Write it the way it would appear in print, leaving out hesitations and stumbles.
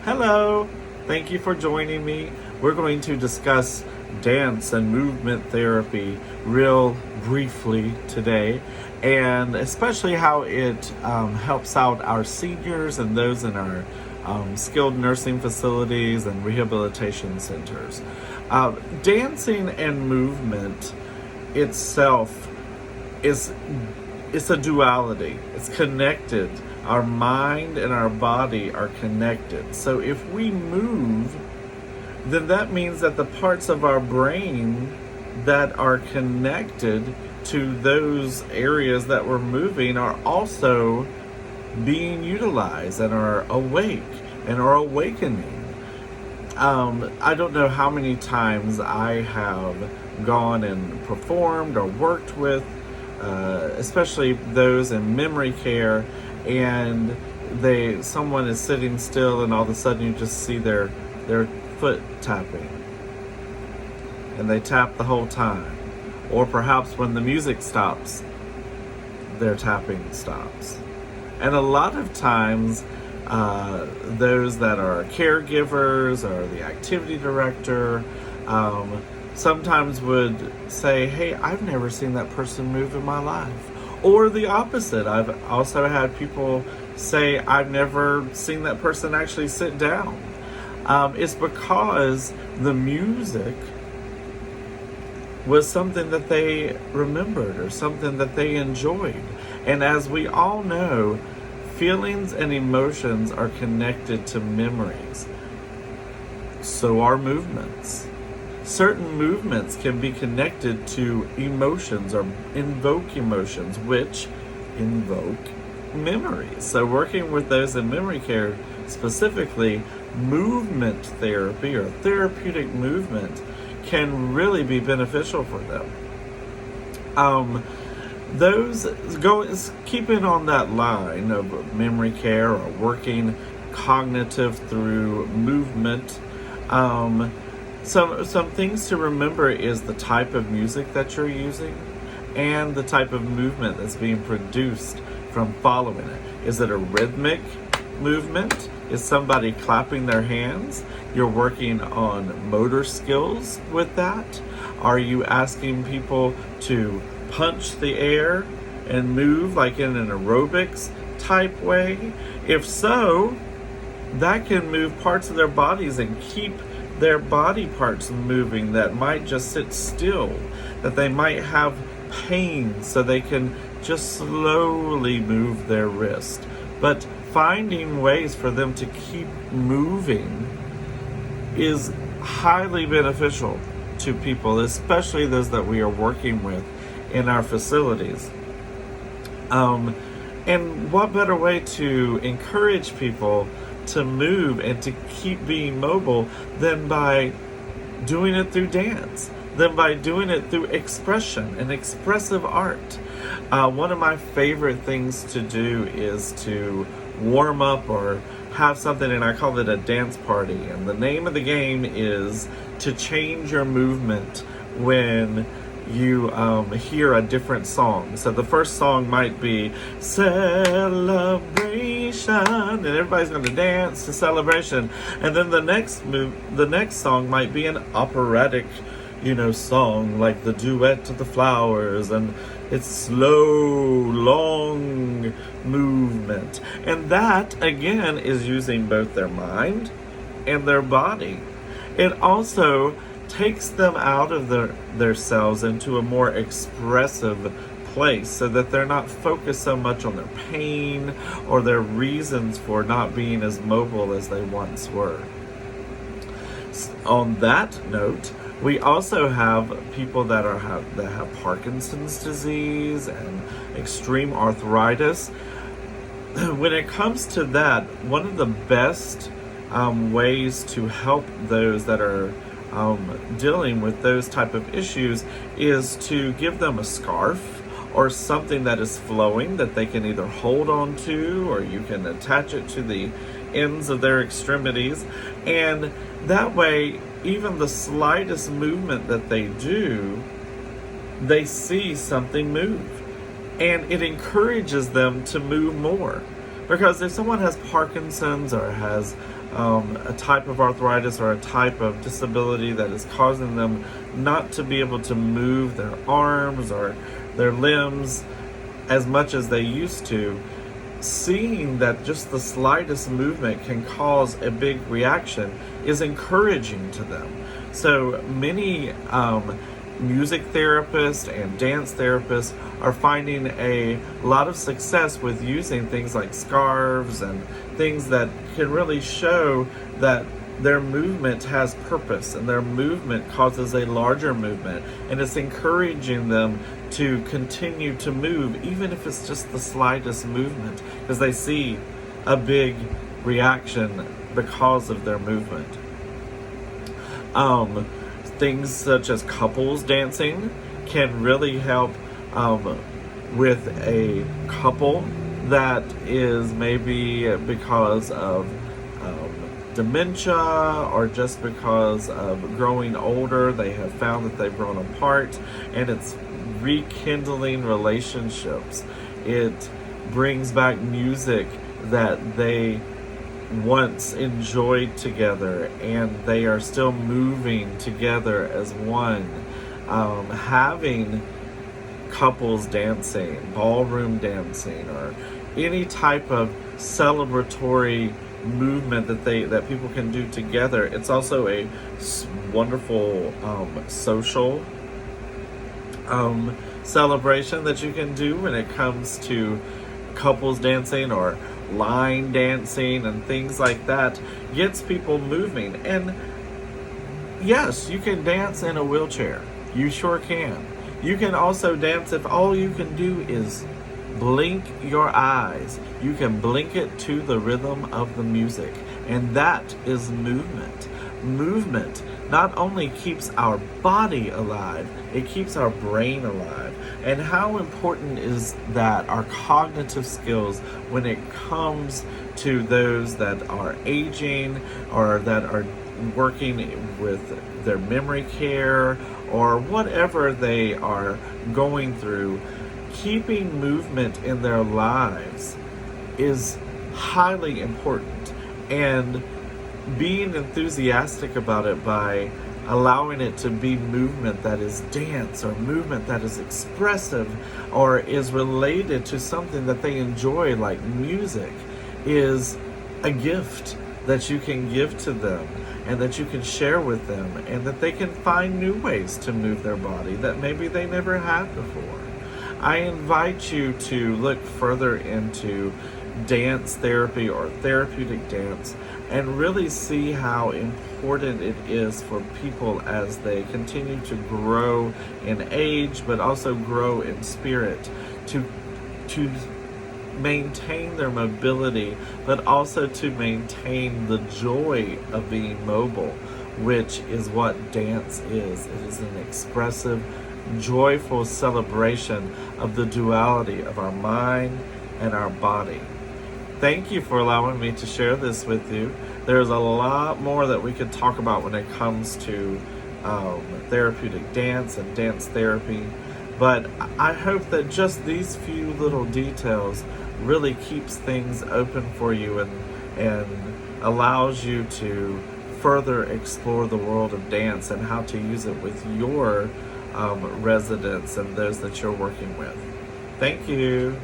Hello, thank you for joining me. We're going to discuss dance and movement therapy real briefly today, and especially how it helps out our seniors and those in our skilled nursing facilities and rehabilitation centers. Dancing and movement itself is it's a duality. It's connected. Our mind and our body are connected. So if we move, then that means that the parts of our brain that are connected to those areas that we're moving are also being utilized and are awake and are awakening. I don't know how many times I have gone and performed or worked with, especially those in memory care, and someone is sitting still and all of a sudden you just see their foot tapping, and they tap the whole time. Or perhaps when the music stops, their tapping stops. And a lot of times those that are caregivers or the activity director sometimes would say, hey, I've never seen that person move in my life. Or the opposite. I've also had people say, I've never seen that person actually sit down. It's because the music was something that they remembered or something that they enjoyed. And as we all know, feelings and emotions are connected to memories. So are movements. Certain movements can be connected to emotions or invoke emotions, which invoke memories. So working with those in memory care, specifically, movement therapy or therapeutic movement can really be beneficial for them. Keeping on that line of memory care or working cognitive through movement, some things to remember is the type of music that you're using and the type of movement that's being produced from following it. Is it a rhythmic movement? Is somebody clapping their hands? You're working on motor skills with that? Are you asking people to punch the air and move like in an aerobics type way? If so, that can move parts of their bodies and keep their body parts moving that might just sit still, that they might have pain, so they can just slowly move their wrist. But finding ways for them to keep moving is highly beneficial to people, especially those that we are working with in our facilities. And what better way to encourage people to move and to keep being mobile than by doing it through dance, than by doing it through expression and expressive art. One of my favorite things to do is to warm up or have something, and I call it a dance party. And the name of the game is to change your movement when you hear a different song. So the first song might be Celebration, and everybody's going to dance to Celebration. And then the next song might be an operatic, song like the Duet to the Flowers, and it's slow, long movement. And that, again, is using both their mind and their body. It also takes them out of their selves into a more expressive place, so that they're not focused so much on their pain or their reasons for not being as mobile as they once were. On that note, we also have people that have Parkinson's disease and extreme arthritis. When it comes to that, one of the best ways to help those that are dealing with those type of issues is to give them a scarf or something that is flowing that they can either hold on to, or you can attach it to the ends of their extremities, and that way even the slightest movement that they do, they see something move, and it encourages them to move more. Because if someone has Parkinson's or has a type of arthritis or a type of disability that is causing them not to be able to move their arms or their limbs as much as they used to, seeing that just the slightest movement can cause a big reaction is encouraging to them. So many music therapists and dance therapists are finding a lot of success with using things like scarves and things that can really show that their movement has purpose and their movement causes a larger movement, and it's encouraging them to continue to move even if it's just the slightest movement, because they see a big reaction because of their movement. Things such as couples dancing can really help with a couple that is maybe because of dementia or just because of growing older. They have found that they've grown apart, and it's rekindling relationships. It brings back music that they once enjoyed together, and they are still moving together as one. Having couples dancing, ballroom dancing, or any type of celebratory movement that people can do together. It's also a wonderful social celebration that you can do when it comes to couples dancing or line dancing and things like that. Gets people moving. And yes, you can dance in a wheelchair. You sure can. You can also dance if all you can do is blink your eyes. You can blink it to the rhythm of the music, and that is movement. Movement not only keeps our body alive, it keeps our brain alive. And how important is that our cognitive skills when it comes to those that are aging or that are working with their memory care or whatever they are going through. Keeping movement in their lives is highly important, and being enthusiastic about it by allowing it to be movement that is dance or movement that is expressive or is related to something that they enjoy, like music, is a gift that you can give to them and that you can share with them, and that they can find new ways to move their body that maybe they never had before. I invite you to look further into dance therapy or therapeutic dance and really see how important it is for people as they continue to grow in age but also grow in spirit, to maintain their mobility but also to maintain the joy of being mobile, which is what dance is. It is an expressive, joyful celebration of the duality of our mind and our body. Thank you for allowing me to share this with you. There's a lot more that we could talk about when it comes to therapeutic dance and dance therapy, but I hope that just these few little details really keeps things open for you and allows you to further explore the world of dance and how to use it with your residents and those that you're working with. Thank you.